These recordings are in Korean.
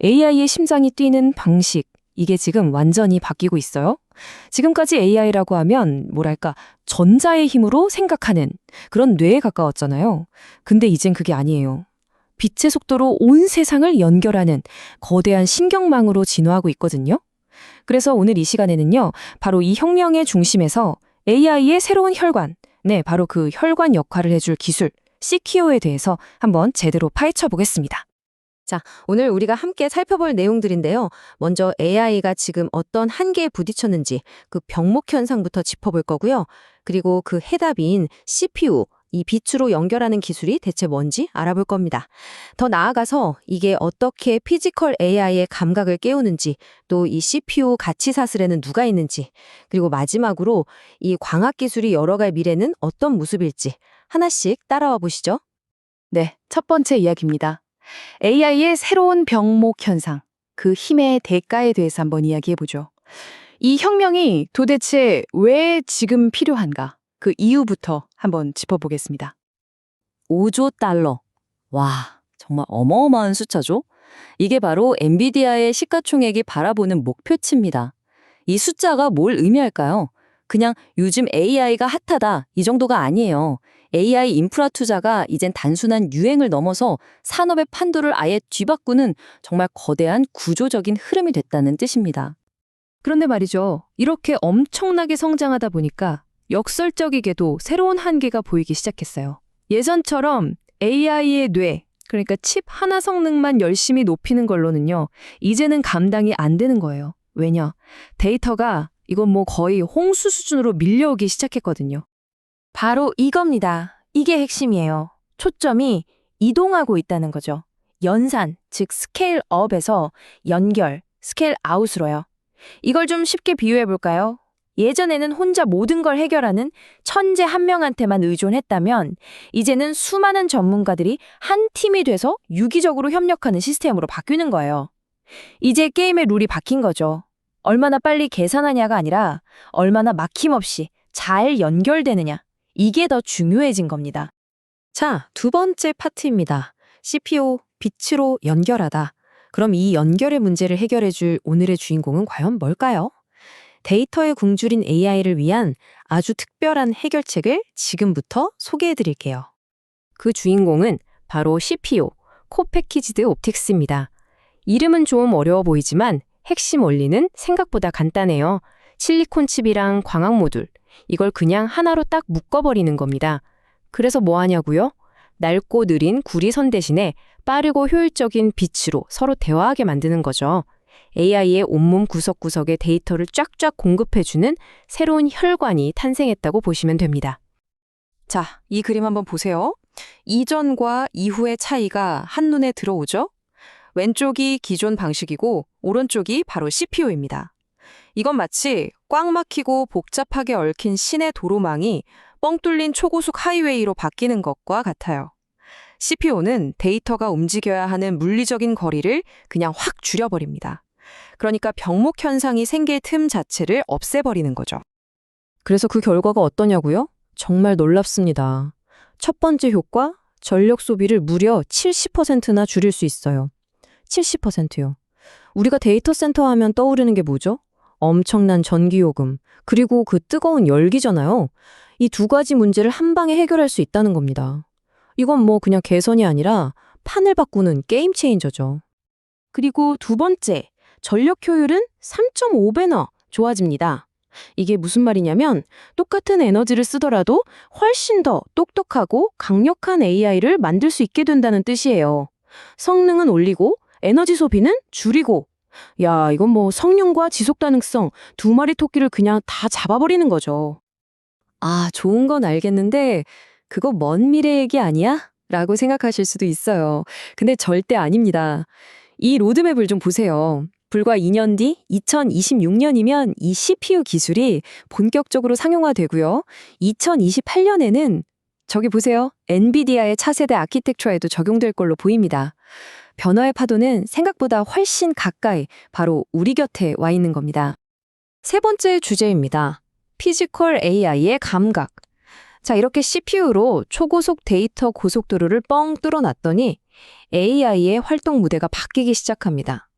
AI의 심장이 뛰는 방식, 이게 지금 완전히 바뀌고 있어요. 지금까지 AI라고 하면 뭐랄까 전자의 힘으로 생각하는 그런 뇌에 가까웠잖아요. 근데 이젠 그게 아니에요. 빛의 속도로 온 세상을 연결하는 거대한 신경망으로 진화하고 있거든요. 그래서 오늘 이 시간에는요, 바로 이 혁명의 중심에서 AI의 새로운 혈관, 바로 그 혈관 역할을 해줄 기술, CQO에 대해서 한번 제대로 파헤쳐 보겠습니다. 자, 오늘 우리가 함께 살펴볼 내용들인데요. 먼저 AI가 지금 어떤 한계에 부딪혔는지 그 병목 현상부터 짚어볼 거고요. 그리고 그 해답인 CPU, 이 빛으로 연결하는 기술이 대체 뭔지 알아볼 겁니다. 더 나아가서 이게 어떻게 피지컬 AI의 감각을 깨우는지, 또 이 CPU 가치 사슬에는 누가 있는지, 그리고 마지막으로 이 광학 기술이 열어갈 미래는 어떤 모습일지 하나씩 따라와 보시죠. 네, 첫 번째 이야기입니다. AI의 새로운 병목 현상, 그 힘의 대가에 대해서 한번 이야기해보죠. 이 혁명이 도대체 왜 지금 필요한가? 그 이유부터 한번 짚어보겠습니다. 5조 달러. 와, 정말 어마어마한 숫자죠? 이게 바로 엔비디아의 시가총액이 바라보는 목표치입니다. 이 숫자가 뭘 의미할까요? 그냥 요즘 AI가 핫하다 이 정도가 아니에요. AI 인프라 투자가 이젠 단순한 유행을 넘어서 산업의 판도를 아예 뒤바꾸는 정말 거대한 구조적인 흐름이 됐다는 뜻입니다. 그런데 말이죠. 이렇게 엄청나게 성장하다 보니까 역설적이게도 새로운 한계가 보이기 시작했어요. 예전처럼 AI의 뇌, 그러니까 칩 하나 성능만 열심히 높이는 걸로는요, 이제는 감당이 안 되는 거예요. 왜냐? 데이터가 이건 뭐 거의 홍수 수준으로 밀려오기 시작했거든요. 바로 이겁니다. 이게 핵심이에요. 초점이 이동하고 있다는 거죠. 연산, 즉 스케일업에서 연결, 스케일아웃으로요. 이걸 좀 쉽게 비유해 볼까요? 예전에는 혼자 모든 걸 해결하는 천재 한 명한테만 의존했다면 이제는 수많은 전문가들이 한 팀이 돼서 유기적으로 협력하는 시스템으로 바뀌는 거예요. 이제 게임의 룰이 바뀐 거죠. 얼마나 빨리 계산하냐가 아니라 얼마나 막힘없이 잘 연결되느냐. 이게 더 중요해진 겁니다. 자, 두 번째 파트입니다. CPU, 빛으로 연결하다. 그럼 이 연결의 문제를 해결해줄 오늘의 주인공은 과연 뭘까요? 데이터의 궁줄인 AI를 위한 아주 특별한 해결책을 지금부터 소개해드릴게요. 그 주인공은 바로 CPU, 코패키지드 옵틱스입니다. 이름은 좀 어려워 보이지만 핵심 원리는 생각보다 간단해요. 실리콘 칩이랑 광학 모듈, 이걸 그냥 하나로 딱 묶어버리는 겁니다. 그래서 뭐 하냐고요? 낡고 느린 구리선 대신에 빠르고 효율적인 빛으로 서로 대화하게 만드는 거죠. AI의 온몸 구석구석에 데이터를 쫙쫙 공급해주는 새로운 혈관이 탄생했다고 보시면 됩니다. 자, 이 그림 한번 보세요. 이전과 이후의 차이가 한눈에 들어오죠? 왼쪽이 기존 방식이고 오른쪽이 바로 CPU입니다. 이건 마치 꽉 막히고 복잡하게 얽힌 시내 도로망이 뻥 뚫린 초고속 하이웨이로 바뀌는 것과 같아요. CPU는 데이터가 움직여야 하는 물리적인 거리를 그냥 확 줄여버립니다. 그러니까 병목 현상이 생길 틈 자체를 없애버리는 거죠. 그래서 그 결과가 어떠냐고요? 정말 놀랍습니다. 첫 번째 효과, 전력 소비를 무려 70%나 줄일 수 있어요. 70%요. 우리가 데이터 센터 하면 떠오르는 게 뭐죠? 엄청난 전기요금, 그리고 그 뜨거운 열기잖아요. 이 두 가지 문제를 한 방에 해결할 수 있다는 겁니다. 이건 뭐 그냥 개선이 아니라 판을 바꾸는 게임 체인저죠. 그리고 두 번째, 전력 효율은 3.5배나 좋아집니다. 이게 무슨 말이냐면 똑같은 에너지를 쓰더라도 훨씬 더 똑똑하고 강력한 AI를 만들 수 있게 된다는 뜻이에요. 성능은 올리고 에너지 소비는 줄이고. 야, 이건 뭐 성능과 지속 가능성 두 마리 토끼를 그냥 다 잡아버리는 거죠. 아, 좋은 건 알겠는데 그거 먼 미래 얘기 아니야? 라고 생각하실 수도 있어요. 근데 절대 아닙니다. 이 로드맵을 좀 보세요. 불과 2년 뒤 2026년이면 이 CPU 기술이 본격적으로 상용화되고요. 2028년에는 저기 보세요. 엔비디아의 차세대 아키텍처에도 적용될 걸로 보입니다. 변화의 파도는 생각보다 훨씬 가까이 바로 우리 곁에 와 있는 겁니다. 세 번째 주제입니다. 피지컬 AI의 감각. 자, 이렇게 CPU로 초고속 데이터 고속도로를 뻥 뚫어놨더니 AI의 활동 무대가 바뀌기 시작합니다.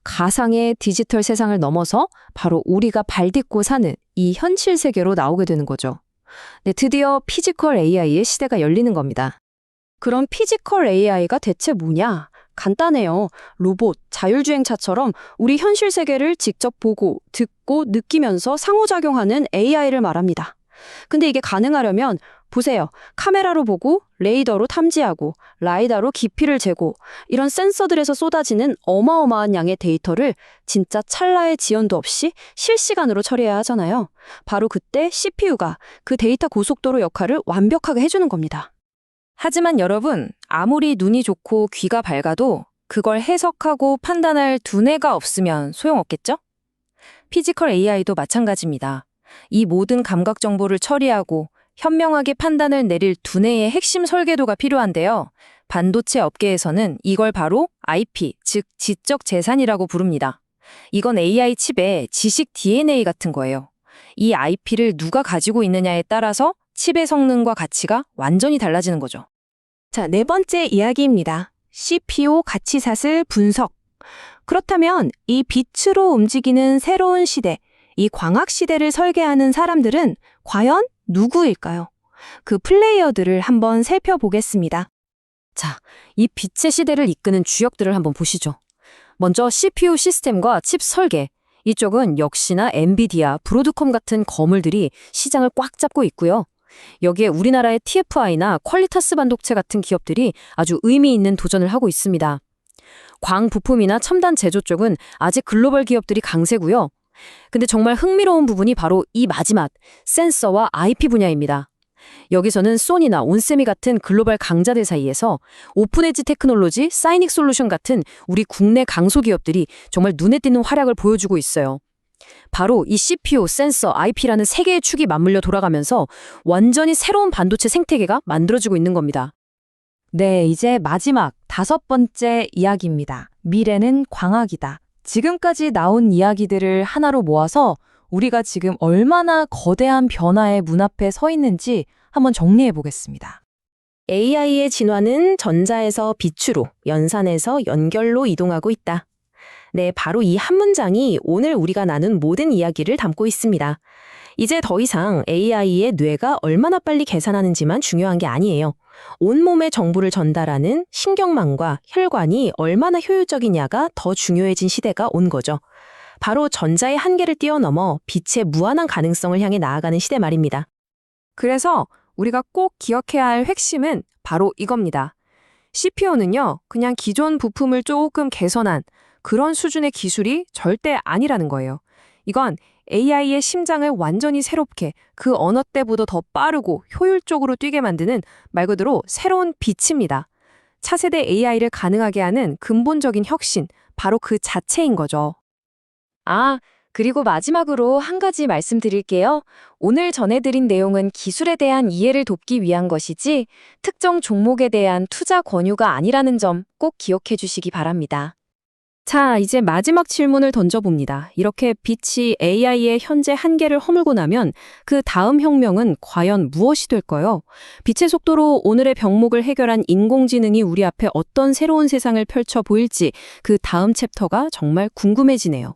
가상의 디지털 세상을 넘어서 바로 우리가 발 딛고 사는 이 현실 세계로 나오게 되는 거죠. 네, 드디어 피지컬 AI의 시대가 열리는 겁니다. 그럼 피지컬 AI가 대체 뭐냐? 간단해요. 로봇, 자율주행차처럼 우리 현실 세계를 직접 보고, 듣고, 느끼면서 상호작용하는 AI를 말합니다. 근데 이게 가능하려면 보세요. 카메라로 보고, 레이더로 탐지하고, 라이다로 깊이를 재고, 이런 센서들에서 쏟아지는 어마어마한 양의 데이터를 진짜 찰나의 지연도 없이 실시간으로 처리해야 하잖아요. 바로 그때 CPU가 그 데이터 고속도로 역할을 완벽하게 해주는 겁니다. 하지만 여러분, 아무리 눈이 좋고 귀가 밝아도 그걸 해석하고 판단할 두뇌가 없으면 소용없겠죠? 피지컬 AI도 마찬가지입니다. 이 모든 감각 정보를 처리하고 현명하게 판단을 내릴 두뇌의 핵심 설계도가 필요한데요. 반도체 업계에서는 이걸 바로 IP, 즉 지적 재산이라고 부릅니다. 이건 AI 칩의 지식 DNA 같은 거예요. 이 IP를 누가 가지고 있느냐에 따라서 칩의 성능과 가치가 완전히 달라지는 거죠. 자, 네 번째 이야기입니다. CPU 가치사슬 분석. 그렇다면 이 빛으로 움직이는 새로운 시대, 이 광학 시대를 설계하는 사람들은 과연 누구일까요? 그 플레이어들을 한번 살펴보겠습니다. 자, 이 빛의 시대를 이끄는 주역들을 한번 보시죠. 먼저 CPU 시스템과 칩 설계. 이쪽은 역시나 엔비디아, 브로드컴 같은 거물들이 시장을 꽉 잡고 있고요. 여기에 우리나라의 TFI나 퀄리타스 반도체 같은 기업들이 아주 의미 있는 도전을 하고 있습니다. 광 부품이나 첨단 제조 쪽은 아직 글로벌 기업들이 강세고요. 근데 정말 흥미로운 부분이 바로 이 마지막 센서와 IP 분야입니다. 여기서는 소니나 온세미 같은 글로벌 강자들 사이에서 오픈에지 테크놀로지, 사이닉 솔루션 같은 우리 국내 강소 기업들이 정말 눈에 띄는 활약을 보여주고 있어요. 바로 이 CPU, 센서, IP라는 세 개의 축이 맞물려 돌아가면서 완전히 새로운 반도체 생태계가 만들어지고 있는 겁니다. 네, 이제 마지막 5번째 이야기입니다. 미래는 광학이다. 지금까지 나온 이야기들을 하나로 모아서 우리가 지금 얼마나 거대한 변화의 문 앞에 서 있는지 한번 정리해 보겠습니다. AI의 진화는 전자에서 빛으로, 연산에서 연결로 이동하고 있다. 네, 바로 이 한 문장이 오늘 우리가 나눈 모든 이야기를 담고 있습니다. 이제 더 이상 AI의 뇌가 얼마나 빨리 계산하는지만 중요한 게 아니에요. 온몸에 정보를 전달하는 신경망과 혈관이 얼마나 효율적이냐가 더 중요해진 시대가 온 거죠. 바로 전자의 한계를 뛰어넘어 빛의 무한한 가능성을 향해 나아가는 시대 말입니다. 그래서 우리가 꼭 기억해야 할 핵심은 바로 이겁니다. CPU는요, 그냥 기존 부품을 조금 개선한 그런 수준의 기술이 절대 아니라는 거예요. 이건 AI의 심장을 완전히 새롭게 그 어느 때보다 더 빠르고 효율적으로 뛰게 만드는 말 그대로 새로운 빛입니다. 차세대 AI를 가능하게 하는 근본적인 혁신, 바로 그 자체인 거죠. 아, 그리고 마지막으로 한 가지 말씀드릴게요. 오늘 전해드린 내용은 기술에 대한 이해를 돕기 위한 것이지 특정 종목에 대한 투자 권유가 아니라는 점 꼭 기억해 주시기 바랍니다. 자, 이제 마지막 질문을 던져봅니다. 이렇게 빛이 AI의 현재 한계를 허물고 나면 그 다음 혁명은 과연 무엇이 될까요? 빛의 속도로 오늘의 병목을 해결한 인공지능이 우리 앞에 어떤 새로운 세상을 펼쳐 보일지 그 다음 챕터가 정말 궁금해지네요.